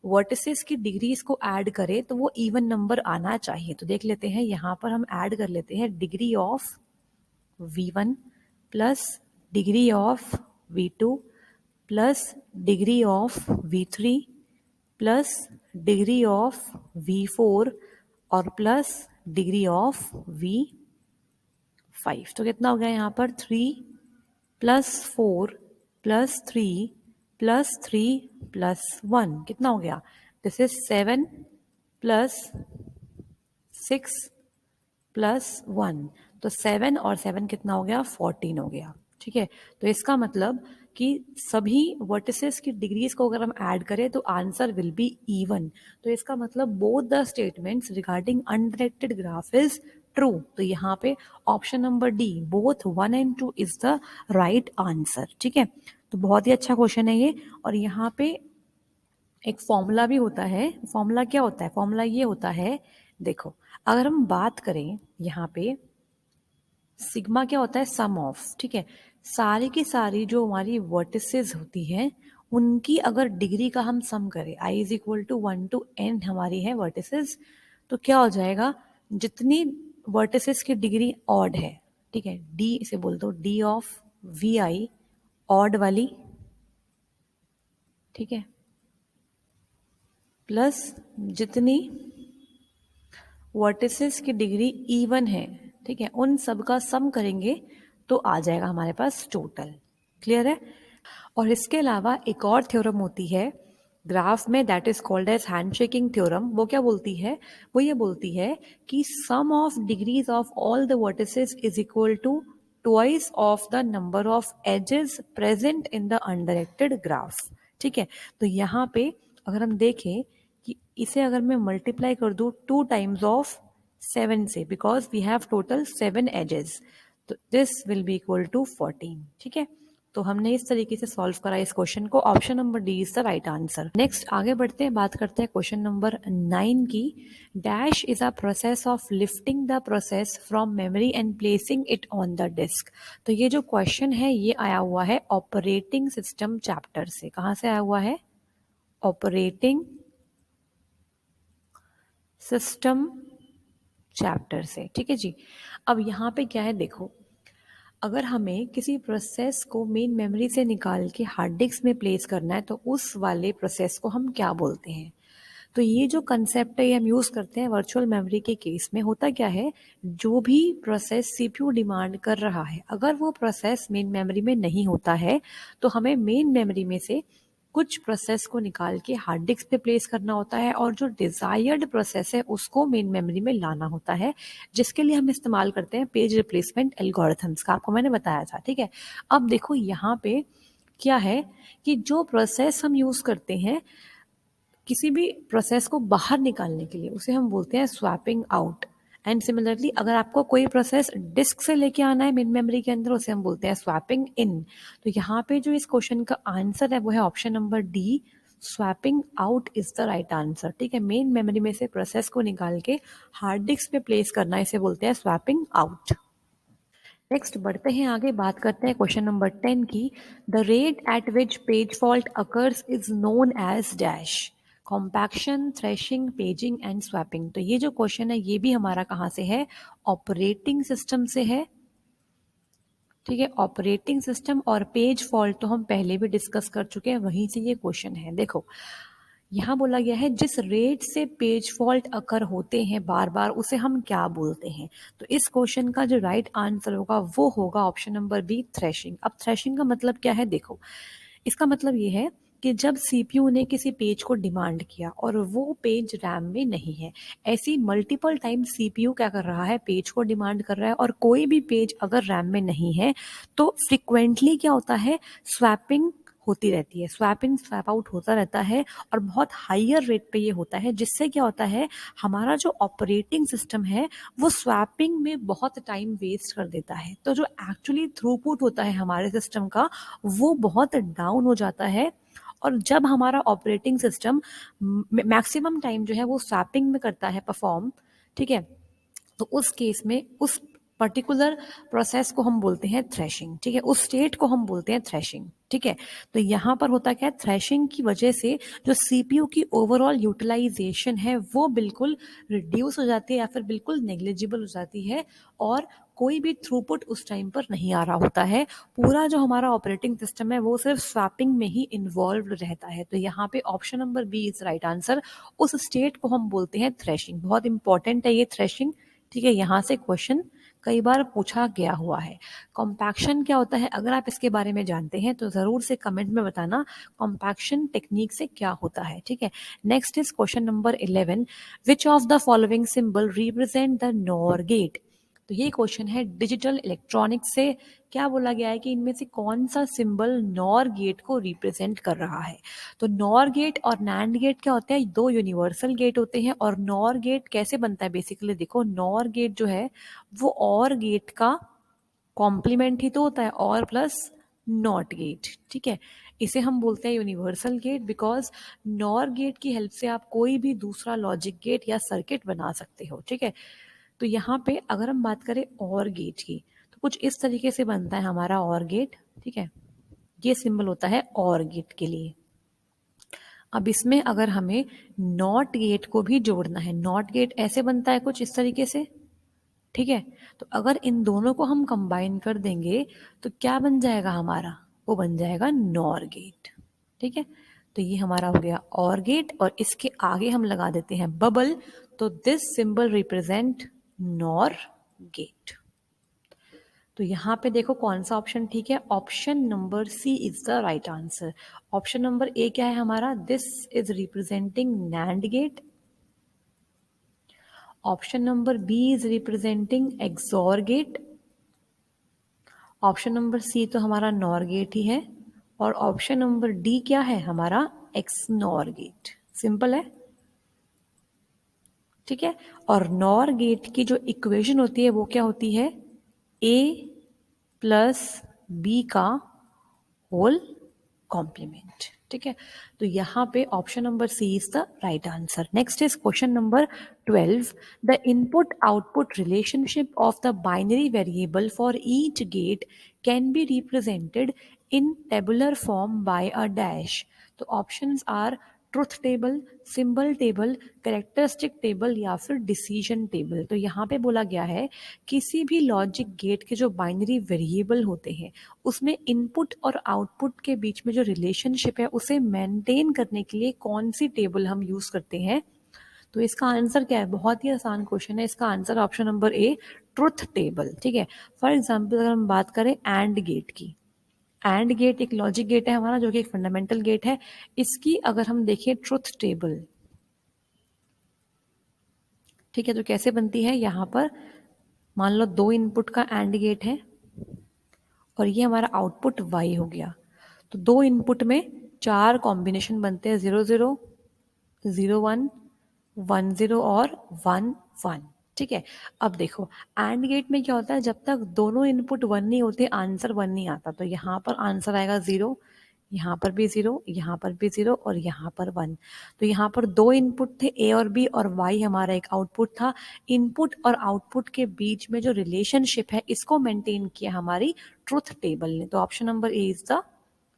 वर्टिसेस की डिग्रीज को ऐड करें तो वो इवन नंबर आना चाहिए। तो देख लेते हैं, यहाँ पर हम ऐड कर लेते हैं degree of V1 plus degree of V2 plus degree of V3 plus degree of V4 और प्लस डिग्री ऑफ V5। तो कितना हो गया यहाँ पर? 3 प्लस 4 प्लस 3 प्लस 3 प्लस 1, कितना हो गया? This is 7 plus 6 plus 1। तो 7 और 7 कितना हो गया? 14 हो गया। ठीक है, तो इसका मतलब कि सभी वर्टिसेस की डिग्रीज को अगर हम ऐड करें तो आंसर विल बी इवन। तो इसका मतलब both the statements regarding undirected graph is true. तो यहाँ पे option number D, both 1 and 2 is the right answer. ठीक है, तो बहुत ही अच्छा क्वेश्चन है ये। और यहाँ पे एक फॉर्मूला भी होता है। फॉर्मूला क्या होता है? फॉर्मूला ये होता है, देखो, अगर हम बात करें यहाँ पे सिग्मा क्या होता है, सम ऑफ, ठीक है। सारी की सारी जो हमारी वर्टिसेस होती हैं उनकी अगर डिग्री का हम सम करें, I is equal to 1 to n हमारी है वर्टिसेस, तो क्या हो जाएगा, जितनी वर्टिसेस की डिग्री ऑड है, ठीक है, डी इसे बोल दो D of V I, odd वाली, ठीक है, प्लस जितनी वर्टिसेस की डिग्री इवन है, ठीक है, उन सब का सम करेंगे तो आ जाएगा हमारे पास टोटल। क्लियर है। और इसके अलावा एक और थ्योरम होती है ग्राफ में, that is called as handshaking theorem. वो क्या बोलती है, वो ये बोलती है कि sum of degrees of all the vertices is equal to twice of the number of edges present in the undirected graph. ठीक है, तो यहाँ पे अगर हम देखें कि इसे अगर मैं मल्टीप्लाई कर दूं 2 टाइम्स ऑफ 7 से, because we have total 7 edges, तो this will be equal to 14। ठीक है, तो हमने इस तरीके से सॉल्व करा इस क्वेश्चन को। Option number D is the right answer. Next आगे बढ़ते हैं, बात करते हैं क्वेश्चन नंबर 9 की। Dash is a process of lifting the process from memory and placing it on the disk. तो ये जो क्वेश्चन है ये आया हुआ है ऑपरेटिंग सिस्टम चैप्टर से। कहाँ से आया हुआ है, ऑपरेटिंग सिस्टम चैप्टर से। ठीक है जी। अब यहाँ पे क्या है, देखो, अगर हमें किसी प्रोसेस को मेन मेमोरी से निकाल के हार्ड डिस्क में प्लेस करना है तो उस वाले प्रोसेस को हम क्या बोलते हैं। तो ये जो कंसेप्ट है ये हम यूज़ करते हैं वर्चुअल मेमोरी के केस में। होता क्या है, जो भी प्रोसेस सीपीयू डिमांड कर रहा है अगर वो प्रोसेस मेन मेमोरी में नहीं होता है तो हमें मेन मेमोरी में से कुछ प्रोसेस को निकाल के हार्ड डिस्क पे प्लेस करना होता है और जो डिजायर्ड प्रोसेस है उसको मेन मेमोरी में लाना होता है, जिसके लिए हम इस्तेमाल करते हैं पेज रिप्लेसमेंट एल्गोरिथम्स का। आपको मैंने बताया था। ठीक है, अब देखो यहाँ पे क्या है कि जो प्रोसेस हम यूज करते हैं किसी भी प्रोसेस को बाहर निकालने के लिए उसे हम बोलते हैं स्वैपिंग आउट। एंड सिमिलरली अगर आपको कोई प्रोसेस डिस्क से लेके आना है मेन मेमोरी के अंदर उसे हम बोलते हैं स्वैपिंग इन। तो यहाँ पे जो इस क्वेश्चन का आंसर है वो है option number D, swapping out is the right answer. ठीक है, मेन मेमोरी में से प्रोसेस को निकाल के हार्ड डिस्क पे प्लेस करना, इसे बोलते हैं स्वैपिंग आउट। नेक्स्ट बढ़ते हैं आगे, बात करते हैं क्वेश्चन नंबर 10 की। The rate at which page fault occurs is known as dash, compaction, thrashing, paging and swapping. तो ये जो क्वेश्चन है ये भी हमारा कहाँ से है, ऑपरेटिंग सिस्टम से है। ठीक है, ऑपरेटिंग सिस्टम और पेज फॉल्ट तो हम पहले भी डिस्कस कर चुके हैं, वहीं से ये क्वेश्चन है। देखो यहाँ बोला गया है जिस रेट से पेज फॉल्ट अकर होते हैं बार बार उसे हम क्या बोलते हैं। तो इस क्वेश्चन का जो राइट आंसर होगा वो होगा ऑप्शन नंबर बी, थ्रेशिंग। अब थ्रेशिंग का मतलब क्या है, देखो इसका मतलब ये है कि जब सीपीयू ने किसी पेज को डिमांड किया और वो पेज रैम में नहीं है, ऐसी मल्टीपल टाइम सीपीयू क्या कर रहा है, पेज को डिमांड कर रहा है, और कोई भी पेज अगर रैम में नहीं है तो फ्रिक्वेंटली क्या होता है, स्वैपिंग होती रहती है, स्वैप इन स्वैप आउट होता रहता है और बहुत हाइयर रेट पे ये होता है, जिससे क्या होता है हमारा जो ऑपरेटिंग सिस्टम है वो स्वैपिंग में बहुत टाइम वेस्ट कर देता है। तो जो एक्चुअली थ्रूपुट होता है हमारे सिस्टम का वो बहुत डाउन हो जाता है। और जब हमारा ऑपरेटिंग सिस्टम मैक्सिमम टाइम जो है वो स्वैपिंग में करता है परफॉर्म, ठीक है, तो उस केस में उस पर्टिकुलर प्रोसेस को हम बोलते हैं थ्रेशिंग। ठीक है, उस स्टेट को हम बोलते हैं थ्रेशिंग। ठीक है, तो यहाँ पर होता क्या है, थ्रेशिंग की वजह से जो सीपीयू की ओवरऑल यूटिलाइजेशन है वो बिल्कुल रिड्यूस हो जाती है या फिर बिल्कुल नेग्लिजिबल हो जाती है और कोई भी थ्रूपुट उस टाइम पर नहीं आ रहा होता है। पूरा जो हमारा ऑपरेटिंग सिस्टम है वो सिर्फ स्वैपिंग में ही इन्वॉल्व रहता है। तो यहाँ पे option number B is right answer. उस स्टेट को हम बोलते हैं थ्रेशिंग। बहुत इंपॉर्टेंट है ये थ्रेशिंग। ठीक है, यहाँ से क्वेश्चन कई बार पूछा गया हुआ है। कॉम्पैक्शन क्या होता है, अगर आप इसके बारे में जानते हैं तो जरूर से कमेंट में बताना कॉम्पैक्शन टेक्निक से क्या होता है। ठीक है, next is question number 11, which of the following symbol represent the NOR gate. तो ये क्वेश्चन है डिजिटल इलेक्ट्रॉनिक्स से। क्या बोला गया है कि इनमें से कौन सा सिंबल नॉर गेट को रिप्रेजेंट कर रहा है। तो नॉर गेट और नैंड गेट क्या होते हैं, दो यूनिवर्सल गेट होते हैं। और नॉर गेट कैसे बनता है, बेसिकली देखो नॉर गेट जो है वो और गेट का कॉम्प्लीमेंट ही तो होता है, और प्लस नॉट गेट। ठीक है, इसे हम बोलते हैं universal gate because NOR gate की हेल्प से आप कोई भी दूसरा लॉजिक गेट या सर्किट बना सकते हो। ठीक है, तो यहाँ पे अगर हम बात करें और गेट की तो कुछ इस तरीके से बनता है हमारा और गेट, ठीक है। ये सिंबल होता है और गेट के लिए। अब इसमें अगर हमें नॉट गेट को भी जोड़ना है, नॉट गेट ऐसे बनता है कुछ इस तरीके से, ठीक है। तो अगर इन दोनों को हम कंबाइन कर देंगे तो क्या बन जाएगा हमारा, वो बन जाएगा नॉर गेट, ठीक है। तो ये हमारा हो गया और गेट, और इसके आगे हम लगा देते हैं बबल, तो this symbol represent NOR gate. तो यहाँ पे देखो कौन सा ऑप्शन ठीक है, option number C is the right answer. Option number A क्या है हमारा, this is representing NAND gate. Option number B is representing XOR gate. Option number C तो हमारा नॉर गेट ही है, और ऑप्शन नंबर डी क्या है हमारा, एक्स नॉर गेट। सिंपल है, ठीक है। और नॉर गेट की जो इक्वेशन होती है वो क्या होती है, ए प्लस बी का होल कॉम्प्लीमेंट, ठीक है। तो यहाँ पे option number C is the right answer. Next is question number 12। The input output relationship of the binary variable for each gate can be represented in tabular form by a dash. तो options are truth table, symbol table, characteristic table या फिर decision table. तो यहाँ पे बोला गया है किसी भी लॉजिक गेट के जो बाइनरी वेरिएबल होते हैं उसमें इनपुट और आउटपुट के बीच में जो रिलेशनशिप है उसे मेंटेन करने के लिए कौन सी टेबल हम यूज करते हैं। तो इसका आंसर क्या है, बहुत ही आसान क्वेश्चन है। इसका आंसर ऑप्शन नंबर ए, ट्रुथ टेबल, ठीक है। फॉर एग्जाम्पल अगर हम बात करें एंड गेट की, एंड गेट एक लॉजिक गेट है हमारा जो कि एक फंडामेंटल गेट है। इसकी अगर हम देखें ट्रुथ टेबल, ठीक है, तो कैसे बनती है, यहाँ पर मान लो दो इनपुट का एंड गेट है और ये हमारा आउटपुट y हो गया। तो दो इनपुट में चार कॉम्बिनेशन बनते हैं, 0 0 0 1 1 0 और 1 1, ठीक है। अब देखो एंड गेट में क्या होता है, जब तक दोनों इनपुट 1 नहीं होते आंसर 1 नहीं आता। तो यहाँ पर आंसर आएगा 0, यहाँ पर भी 0, यहाँ पर भी 0 और यहाँ पर 1। तो यहाँ पर दो इनपुट थे ए और बी, और y हमारा एक आउटपुट था। इनपुट और आउटपुट के बीच में जो रिलेशनशिप है इसको मेंटेन किया हमारी ट्रुथ टेबल ने। तो option number A is the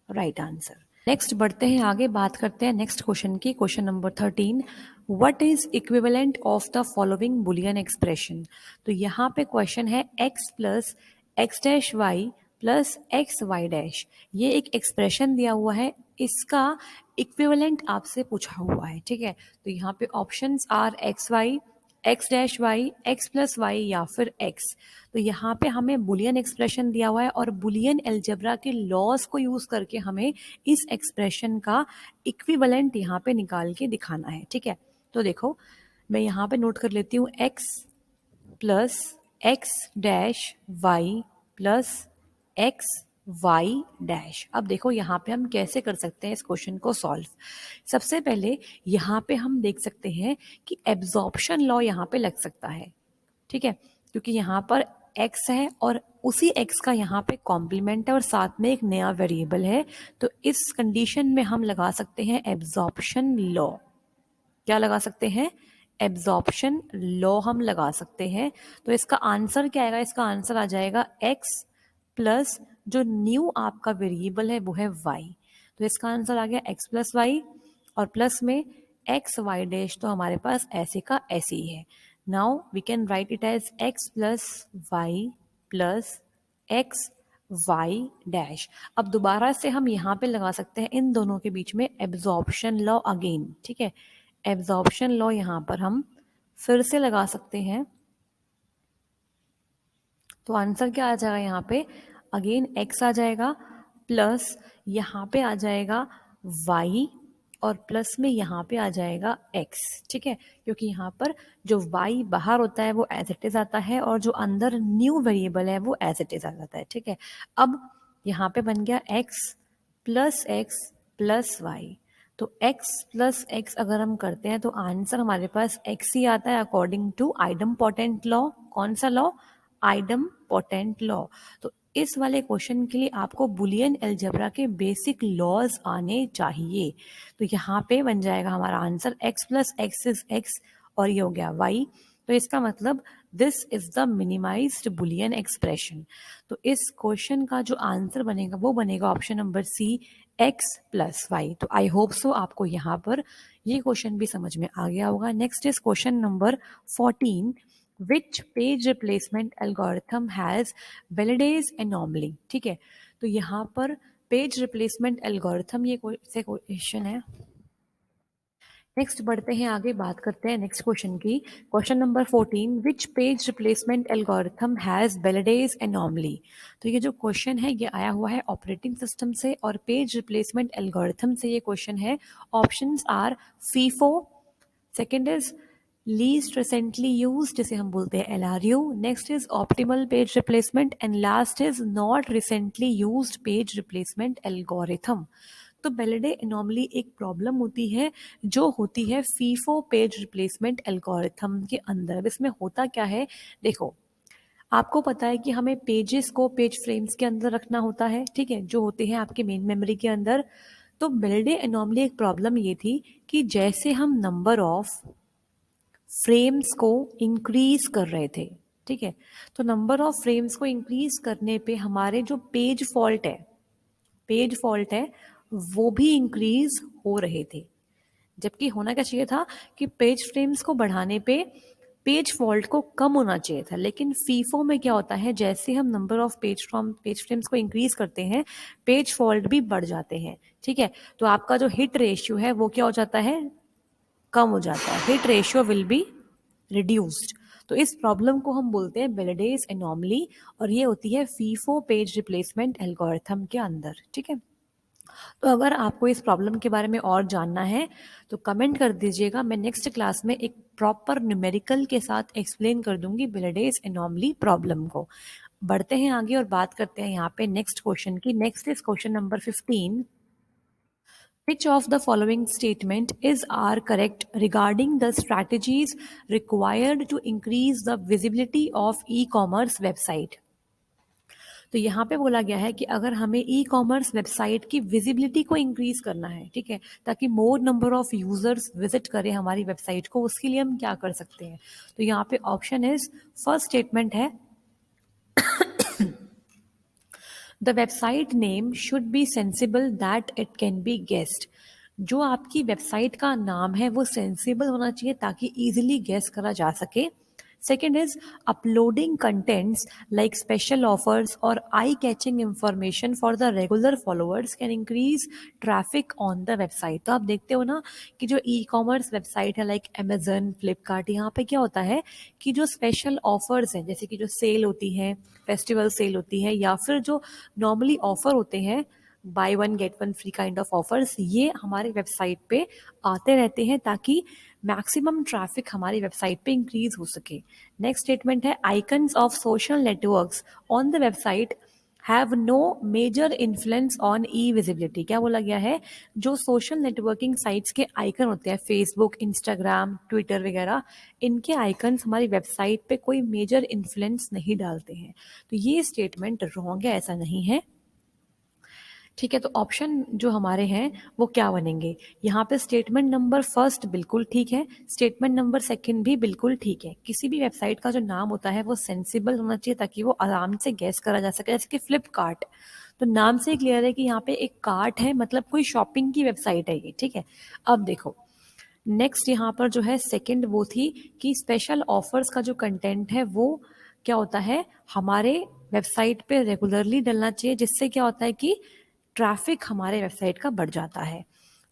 right answer. Next बढ़ते हैं आगे, बात करते हैं नेक्स्ट क्वेश्चन की, question number 13। What is equivalent of the following Boolean expression. तो यहाँ पे क्वेश्चन है x plus X dash Y plus X Y dash. ये एक एक्सप्रेशन दिया हुआ है, इसका इक्विवेलेंट आपसे पूछा हुआ है, ठीक है। तो यहाँ पे options are X Y, X dash Y, X plus Y या फिर एक्स। तो यहाँ पे हमें बुलियन एक्सप्रेशन दिया हुआ है और बुलियन अलजेब्रा के लॉज को यूज करके हमें इस एक्सप्रेशन का इक्विवेलेंट यहाँ पे निकाल के दिखाना है, ठीक है। तो देखो मैं यहाँ पे नोट कर लेती हूँ, X plus X dash Y plus X Y dash. अब देखो यहाँ पे हम कैसे कर सकते हैं इस क्वेश्चन को सॉल्व। सबसे पहले यहाँ पे हम देख सकते हैं कि एब्जॉर्प्शन लॉ यहाँ पे लग सकता है, ठीक है, क्योंकि यहाँ पर x है और उसी x का यहाँ पे कॉम्प्लीमेंट है और साथ में एक नया वेरिएबल है। तो इस कंडीशन में हम लगा सकते हैं एब्जॉर्प्शन लॉ। क्या लगा सकते हैं, एब्जॉर्प्शन लॉ हम लगा सकते हैं। तो इसका आंसर क्या आएगा, इसका आंसर आ जाएगा x प्लस जो न्यू आपका वेरिएबल है वो है y। तो इसका आंसर आ गया x प्लस वाई, और प्लस में एक्स वाई डैश तो हमारे पास ऐसे का ऐसे ही है। Now we can write it as x plus Y plus X Y dash. अब दोबारा से हम यहाँ पे लगा सकते हैं इन दोनों के बीच में एब्जॉर्प्शन लॉ अगेन, ठीक है। एब्जॉर्प्शन लॉ यहाँ पर हम फिर से लगा सकते हैं। तो आंसर क्या आ जाएगा यहाँ पे, अगेन x आ जाएगा प्लस यहाँ पे आ जाएगा y और प्लस में यहाँ पे आ जाएगा x, ठीक है। क्योंकि यहाँ पर जो y बाहर होता है वो एज इट इज आता है और जो अंदर न्यू वेरिएबल है वो एज इट इज आ जाता है, ठीक है। अब यहाँ पे बन गया x प्लस वाई। तो x प्लस एक्स अगर हम करते हैं तो आंसर हमारे पास x ही आता है अकॉर्डिंग टू आइडमपोटेंट लॉ। कौन सा लॉ, आइडमपोटेंट लॉ। तो इस वाले क्वेश्चन के लिए आपको बुलियन अलजेब्रा के बेसिक लॉज आने चाहिए। तो यहाँ पे बन जाएगा हमारा answer x plus x is x और ये हो गया y। तो इसका मतलब this is the minimised Boolean expression. तो इस क्वेश्चन का जो आंसर बनेगा वो बनेगा ऑप्शन नंबर सी, x+y। तो आई होप सो आपको यहाँ पर ये क्वेश्चन भी समझ में आ गया होगा। Next is question number 14, which page replacement algorithm has Belady's anomaly. ठीक है, तो यहाँ पर पेज रिप्लेसमेंट एल्गोरिथम ये क्वेश्चन है। नेक्स्ट बढ़ते हैं आगे, बात करते हैं नेक्स्ट क्वेश्चन की। Question number 14, which page replacement algorithm has Belady's anomaly. तो ये जो क्वेश्चन है ये आया हुआ है ऑपरेटिंग सिस्टम से और पेज रिप्लेसमेंट एल्गोरिथम से ये क्वेश्चन है। Options are FIFO, second is least recently use जिसे हम बोलते हैं LRU, next is optimal page replacement and last is not recently used page replacement algorithm. तो बेलेडे एनॉमली एक प्रॉब्लम होती है जो होती है फीफो पेज रिप्लेसमेंट एल्गोरिथम के अंदर। अब इसमें होता क्या है, देखो आपको पता है कि हमें पेजेस को पेज फ्रेम्स के अंदर रखना होता है, ठीक है, जो होते हैं आपके मेन मेमोरी के अंदर। तो बेलेडे एनॉमली एक प्रॉब्लम ये थी कि जैसे हम नंबर ऑफ फ्रेम्स को इंक्रीज कर रहे थे, ठीक है, तो नंबर ऑफ फ्रेम्स को इंक्रीज करने पे हमारे जो पेज फॉल्ट है वो भी इंक्रीज हो रहे थे। जबकि होना क्या चाहिए था कि पेज फ्रेम्स को बढ़ाने पे पेज फॉल्ट को कम होना चाहिए था, लेकिन फीफो में क्या होता है, जैसे हम नंबर ऑफ पेज फ्रेम्स को इंक्रीज करते हैं पेज फॉल्ट भी बढ़ जाते हैं। ठीक है, तो आपका जो हिट रेशियो है वो क्या हो जाता है, कम हो जाता है, hit ratio will be reduced. तो इस प्रॉब्लम को हम बोलते हैं बेलेडेज एनॉमली और ये होती है फीफो पेज रिप्लेसमेंट एल्गोरिथम के अंदर। ठीक है, तो अगर आपको इस प्रॉब्लम के बारे में और जानना है तो कमेंट कर दीजिएगा, मैं नेक्स्ट क्लास में एक प्रॉपर न्यूमेरिकल के साथ एक्सप्लेन कर दूंगी बेलेडेज एनॉमली प्रॉब्लम को। बढ़ते हैं आगे और बात करते हैं यहाँ पे नेक्स्ट क्वेश्चन की। Next is question number 15, which of the following statement is are correct regarding the strategies required to increase the visibility of e-commerce website? तो यहाँ पे बोला गया है कि अगर हमें ई कॉमर्स वेबसाइट की विजिबिलिटी को इंक्रीज करना है, ठीक है, ताकि मोर नंबर ऑफ यूजर्स विजिट करें हमारी वेबसाइट को, उसके लिए हम क्या कर सकते हैं। तो यहाँ पे ऑप्शन इज, फर्स्ट स्टेटमेंट है the website name should be sensible that it can be guessed. जो आपकी वेबसाइट का नाम है वो सेंसिबल होना चाहिए ताकि इजीली गेस करा जा सके। Second is uploading contents like special offers और eye catching information for the regular followers can increase traffic on the website. तो आप देखते हो ना कि जो ई कॉमर्स वेबसाइट है लाइक अमेजन, फ्लिपकार्ट, यहाँ पे क्या होता है कि जो स्पेशल ऑफर्स हैं, जैसे कि जो सेल होती है, फेस्टिवल सेल होती है, या फिर जो नॉर्मली ऑफर होते हैं buy one get one free kind of offers, ये हमारी वेबसाइट पे आते रहते हैं ताकि मैक्सिमम ट्रैफिक हमारी वेबसाइट पे इंक्रीज हो सके। नेक्स्ट स्टेटमेंट है icons of social networks on the website have no major influence on e visibility. क्या बोला गया है, जो सोशल नेटवर्किंग साइट्स के आइकन होते हैं, फेसबुक, इंस्टाग्राम, ट्विटर वगैरह, इनके आइकन्स हमारी वेबसाइट पे कोई मेजर इन्फ्लुएंस नहीं डालते हैं। तो ये स्टेटमेंट रॉन्ग है, ऐसा नहीं है। ठीक है, तो ऑप्शन जो हमारे हैं वो क्या बनेंगे, यहाँ पे स्टेटमेंट नंबर फर्स्ट बिल्कुल ठीक है, स्टेटमेंट नंबर सेकंड भी बिल्कुल ठीक है। किसी भी वेबसाइट का जो नाम होता है वो सेंसिबल होना चाहिए ताकि वो आराम से गैस करा जा सके। जैसे कि फ्लिपकार्ट, तो नाम से क्लियर है कि यहाँ पे एक कार्ट है, मतलब कोई शॉपिंग की वेबसाइट है ये। ठीक है, अब देखो नेक्स्ट यहाँ पर जो है सेकंड वो थी कि स्पेशल ऑफर्स का जो कंटेंट है वो क्या होता है, हमारे वेबसाइट पे रेगुलरली डलना चाहिए, जिससे क्या होता है कि ट्रैफिक हमारे वेबसाइट का बढ़ जाता है।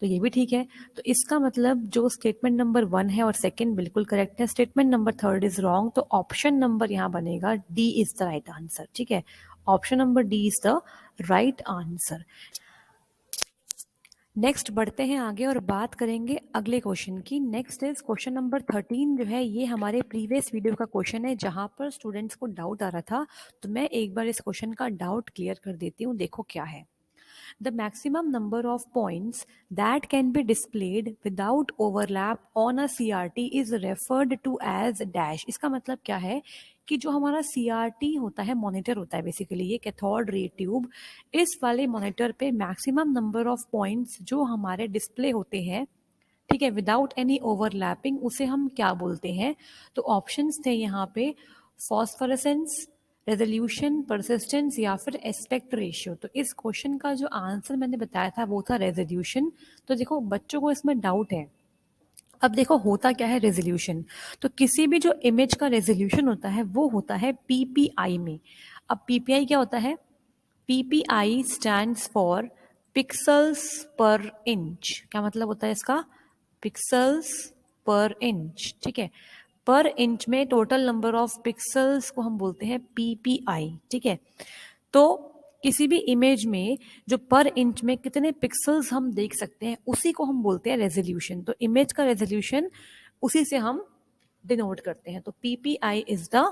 तो ये भी ठीक है। तो इसका मतलब जो स्टेटमेंट नंबर 1 है और सेकंड बिल्कुल करेक्ट है, statement number third is wrong. तो ऑप्शन नंबर यहाँ बनेगा D is the right answer. ठीक है, option number D is the right answer. Next बढ़ते हैं आगे और बात करेंगे अगले क्वेश्चन की। नेक्स्ट इज क्वेश्चन नंबर 13 जो है ये हमारे प्रीवियस वीडियो का क्वेश्चन है जहां पर स्टूडेंट्स को डाउट आ रहा था। तो मैं एक बार इस क्वेश्चन का डाउट क्लियर कर देती हूँ, देखो क्या है। The maximum number of points that can be displayed without overlap on a CRT is referred to as dash। इसका मतलब क्या है कि जो हमारा CRT होता है, मॉनिटर होता है बेसिकली, ये कैथोड रे ट्यूब, इस वाले मॉनिटर पे मैक्सिमम नंबर ऑफ पॉइंट्स जो हमारे डिस्प्ले होते हैं ठीक है, विदाउट एनी ओवरलैपिंग उसे हम क्या बोलते हैं? तो ऑप्शंस थे यहाँ पे फॉस्फोरेसेंस, रेजोल्यूशन, परसिस्टेंस या फिर एस्पेक्ट रेशियो। तो इस क्वेश्चन का जो आंसर मैंने बताया था वो था रेजोल्यूशन। तो देखो बच्चों को इसमें डाउट है। अब देखो होता क्या है रेजोल्यूशन, तो किसी भी जो इमेज का रेजोल्यूशन होता है वो होता है पीपीआई में। अब पीपीआई क्या होता है? पीपीआई स्टैंड्स फॉर पिक्सल्स पर इंच। क्या मतलब होता है इसका? पिक्सल्स पर इंच। ठीक है, पर इंच में टोटल नंबर ऑफ पिक्सल्स को हम बोलते हैं पीपीआई। ठीक है, तो किसी भी इमेज में जो पर इंच में कितने पिक्सल्स हम देख सकते हैं उसी को हम बोलते हैं रेजोल्यूशन। तो इमेज का रेजोल्यूशन उसी से हम डिनोट करते हैं। तो PPI is the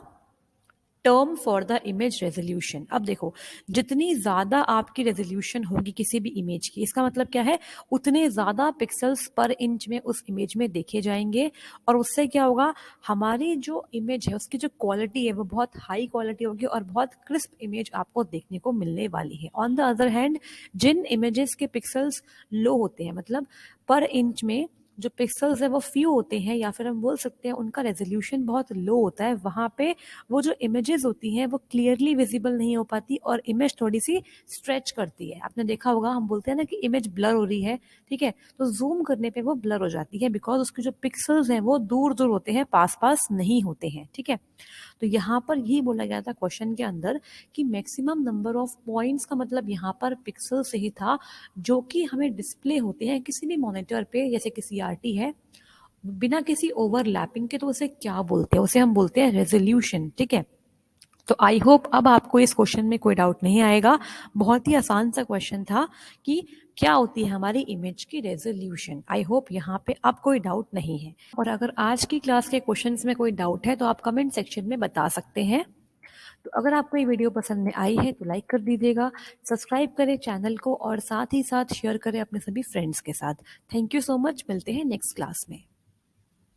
term for the image resolution. अब देखो जितनी ज्यादा आपकी रेजोल्यूशन होगी किसी भी इमेज की, इसका मतलब क्या है? उतने ज्यादा पिक्सल्स पर इंच में उस इमेज में देखे जाएंगे और उससे क्या होगा? हमारी जो इमेज है उसकी जो क्वालिटी है वो बहुत हाई क्वालिटी होगी और बहुत क्रिस्प इमेज आपको देखने को मिलने वाली है। ऑन द अदर हैंड जिन इमेजेस के पिक्सल्स लो होते हैं, मतलब पर इंच में जो पिक्सल्स है वो फ्यू होते हैं, या फिर हम बोल सकते हैं उनका रेजोल्यूशन बहुत लो होता है, वहां पे वो जो इमेजेस होती हैं वो क्लियरली विजिबल नहीं हो पाती और इमेज थोड़ी सी स्ट्रेच करती है। आपने देखा होगा हम बोलते हैं ना कि इमेज ब्लर हो रही है, ठीक है, तो जूम करने पे वो ब्लर हो जाती है बिकॉज उसके जो पिक्सल्स हैं वो दूर दूर होते हैं, पास पास नहीं होते हैं। ठीक है, तो यहाँ पर यही बोला गया था क्वेश्चन के अंदर कि मैक्सिमम नंबर ऑफ पॉइंट्स का मतलब यहाँ पर पिक्सल से ही था जो कि हमें डिस्प्ले होते हैं किसी भी मॉनिटर पे, जैसे कि सीआरटी है, बिना किसी ओवरलैपिंग के। तो उसे क्या बोलते हैं? उसे हम बोलते हैं रेजोल्यूशन। ठीक है, तो आई होप अब आपको इस क्वेश्चन में कोई डाउट नहीं आएगा। बहुत ही आसान सा क्वेश्चन था कि क्या होती है हमारी इमेज की रेजोल्यूशन। आई होप यहाँ पे अब कोई डाउट नहीं है। और अगर आज की क्लास के क्वेश्चंस में कोई डाउट है तो आप कमेंट सेक्शन में बता सकते हैं। तो अगर आपको ये वीडियो पसंद में आई है तो लाइक कर दीजिएगा, सब्सक्राइब करें चैनल को और साथ ही साथ शेयर करें अपने सभी फ्रेंड्स के साथ। थैंक यू सो मच, मिलते हैं नेक्स्ट क्लास में।